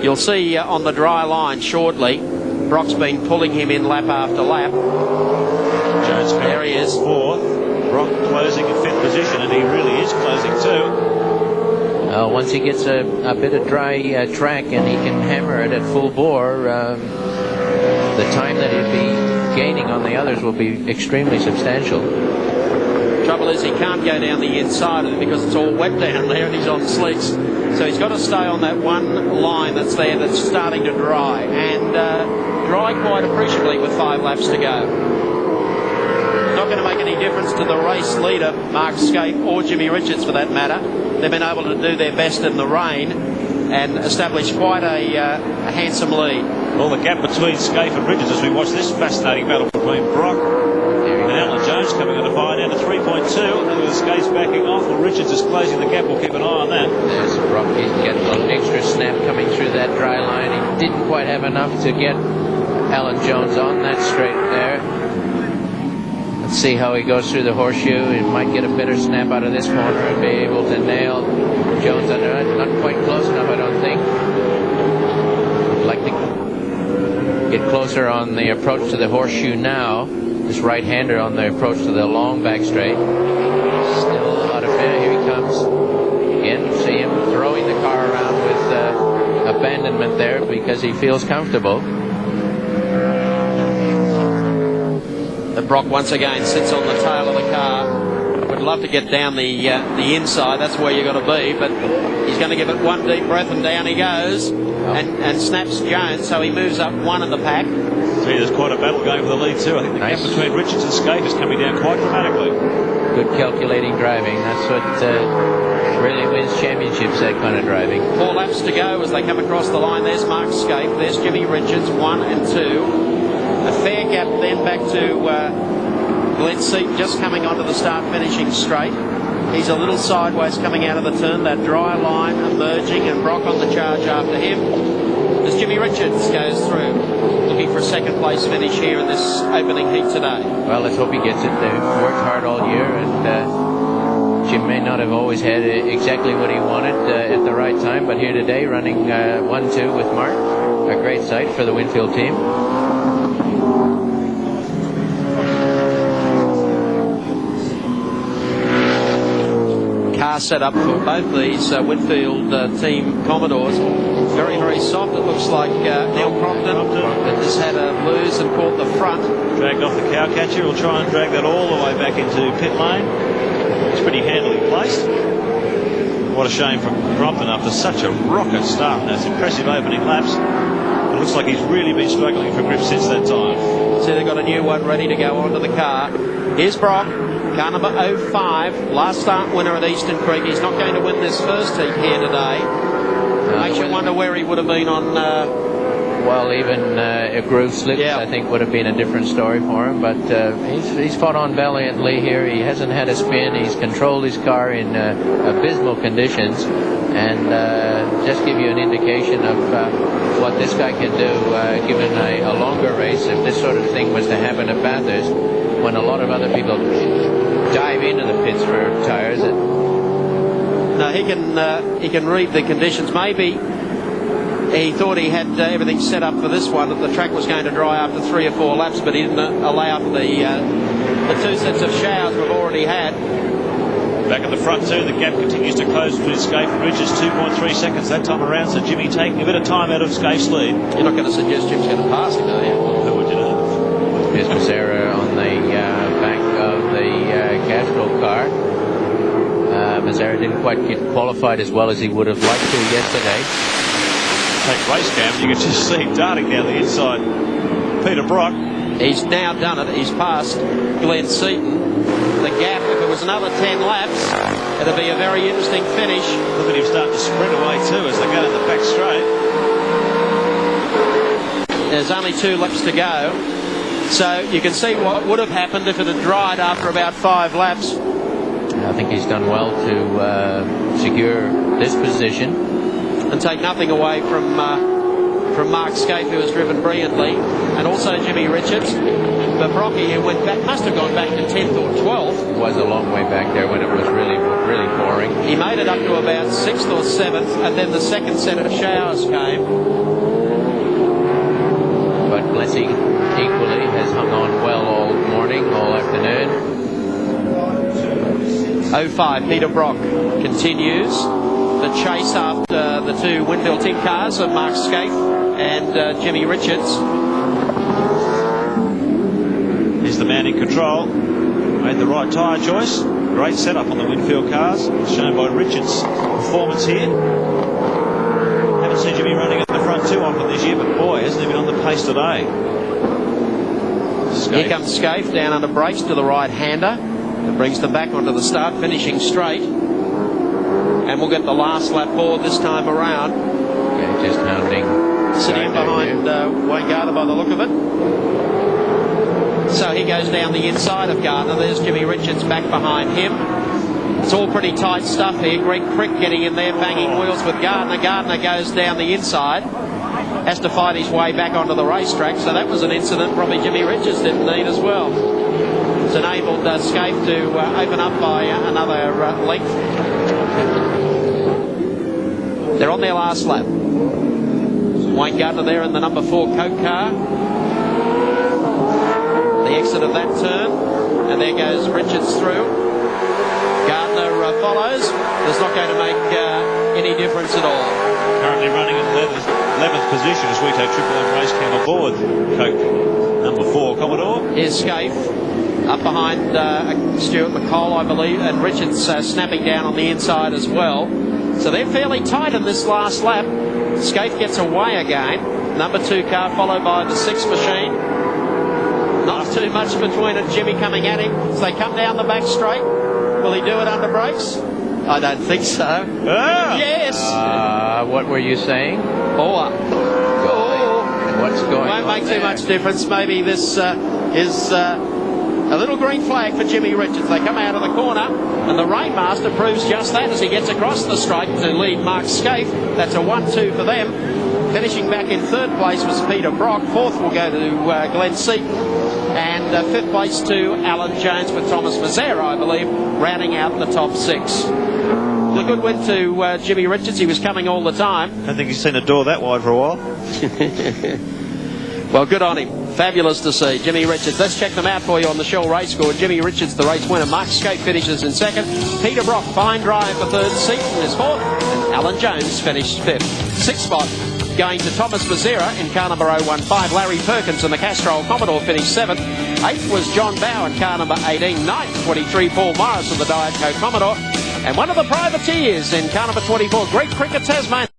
You'll see on the dry line shortly, Brock's been pulling him in lap after lap. Jones there he is. Fourth. Brock closing in 5th position, and he really is closing too. Once he gets a bit of dry track and he can hammer it at full bore, the time that he'll be gaining on the others will be extremely substantial. Trouble is he can't go down the inside of it because it's all wet down there and he's on slicks. So he's got to stay on that one line that's there that's starting to dry, and dry quite appreciably with 5 laps to go. Not going to make any difference to the race leader, Mark Skaife, or Jimmy Richards for that matter. They've been able to do their best in the rain and establish quite a handsome lead. Well, the gap between Skaife and Richards as we watch this fascinating battle between Brock and Alan Jones coming on to buy down to 3.2. And with Skaife's backing off, well, Richards is closing the gap. We'll keep an eye on that. There's Brock. He's getting a little extra snap coming through that dry line. He didn't quite have enough to get Alan Jones on that straight there. Let's see how he goes through the horseshoe. He might get a better snap out of this corner and be able to nail Jones under it. Not quite close enough, I don't think. I'd like to get closer on the approach to the horseshoe now. This right-hander on the approach to the long back straight. Still a lot of fair. Here he comes. Again, you see him throwing the car around with abandonment there because he feels comfortable. Brock once again sits on the tail of the car. Would love to get down the inside. That's where you've got to be. But he's going to give it one deep breath and down he goes. And snaps Jones, so he moves up one in the pack. See, there's quite a battle going for the lead too. I think the gap between Richards and Skaife is coming down quite dramatically. Good calculating driving. That's what really wins championships, that kind of driving. 4 laps to go as they come across the line. There's Mark Skaife. There's Jimmy Richards, 1 and 2. A fair gap then back to Glenn Seaton, just coming onto the start finishing straight. He's a little sideways coming out of the turn. That dry line emerging, and Brock on the charge after him as Jimmy Richards goes through, looking for a second place finish here in this opening heat today. Well, let's hope he gets it. They've worked hard all year, and Jim may not have always had exactly what he wanted at the right time, but here today running 1-2 with Mark, a great sight for the Winfield team. Car set up for both these Winfield team Commodores. Very, very soft. It looks like Neil Crompton has had a lose and caught the front. Dragged off the cowcatcher. We'll try and drag that all the way back into pit lane. It's pretty handily placed. What a shame for Crompton after such a rocket start. Those impressive opening laps. It looks like he's really been struggling for grip since that time. So they've got a new one ready to go onto the car. Here's Brock, car number 05, last start winner at Eastern Creek. He's not going to win this first heat here today. Makes you wonder where he would have been on... well, even a groove slips, yeah. I think would have been a different story for him. But he's fought on valiantly here. He hasn't had a spin. He's controlled his car in abysmal conditions. And just give you an indication of what this guy can do given a longer race. If this sort of thing was to happen at Bathurst, when a lot of other people dive into the pits for tires. No, he can read the conditions. Maybe he thought he had everything set up for this one, that the track was going to dry after 3 or 4 laps, but he didn't allow for the 2 sets of showers we've already had. Back at the front too, the gap continues to close between Skaife and Richards, 2.3 seconds that time around, so Jimmy taking a bit of time out of Skaife's lead. You're not going to suggest Jim's going to pass him, are you? Who would you know? Here's Mazzara on the back of the Castrol car. Mazzara didn't quite get qualified as well as he would have liked to yesterday. Take race cam, you can just see him darting down the inside. Peter Brock. He's now done it. He's passed Glenn Seaton. The gap, if it was another 10 laps, it'll be a very interesting finish. Look at him starting to sprint away too as they go in the back straight. There's only 2 laps to go. So you can see what would have happened if it had dried after about 5 laps. I think he's done well to secure this position. And take nothing away from Mark Skaife, who has driven brilliantly, and also Jimmy Richards. But Brocky went back, must have gone back to 10th or 12th. It was a long way back there when it was really boring. He made it up to about 6th or 7th, and then the second set of showers came. But Blessing equally has hung on well all morning, all afternoon. 05, Peter Brock continues the chase after the two Windmill Tin cars of Mark Scaife and Jimmy Richards. He's the man in control. Made the right tyre choice. Great setup on the Winfield cars, shown by Richards' performance here. Haven't seen Jimmy running at the front too often this year, but boy, hasn't he been on the pace today. Here comes Scaife down under brakes to the right-hander. It brings them back onto the start, finishing straight. And we'll get the last lap forward this time around. Okay, just hounding. Sitting behind Wayne Gardner by the look of it. So he goes down the inside of Gardner. There's Jimmy Richards back behind him. It's all pretty tight stuff here. Greg Crick getting in there, banging wheels with Gardner. Gardner goes down the inside. Has to fight his way back onto the racetrack. So that was an incident probably Jimmy Richards didn't need as well. It's enabled Scaife to open up by another length. They're on their last lap. Wayne Gardner there in the number 4 Coke car. The exit of that turn, and there goes Richards through. Gardner follows. That's not going to make any difference at all. Currently running in 11th position as we take Triple M race cam aboard Coke number 4 Commodore. Here's Scaife up behind Stuart McCall, I believe, and Richards snapping down on the inside as well. So they're fairly tight in this last lap. Scaife gets away again. Number 2 car followed by the 6 machine. Not too much between it. Jimmy coming at him. So they come down the back straight. Will he do it under brakes? I don't think so. Ah. Yes. What were you saying? Oh. What's going on? Won't make too much difference. Maybe this is a little green flag for Jimmy Richards. They come out of the corner, and the Rainmaster proves just that as he gets across the straight to lead Mark Scaife. That's a 1-2 for them. Finishing back in 3rd place was Peter Brock. 4th will go to Glenn Seaton. And 5th place to Alan Jones with Thomas Mazzara, I believe, rounding out the top 6. A good win to Jimmy Richards. He was coming all the time. I don't think he's seen a door that wide for a while. Well, good on him. Fabulous to see. Jimmy Richards. Let's check them out for you on the Shell race score. Jimmy Richards, the race winner. Mark Scaife finishes in 2nd. Peter Brock, fine drive for 3rd. Seaton is 4th. And Alan Jones finished 5th. 6th spot going to Thomas Mazzara in car number 015. Larry Perkins in the Castrol Commodore finished 7th. 8th was John Bow in car number 18. 9th, 23, Paul Morris in the Diet Coke Commodore. And one of the privateers in car number 24, Great Cricket Tasmania.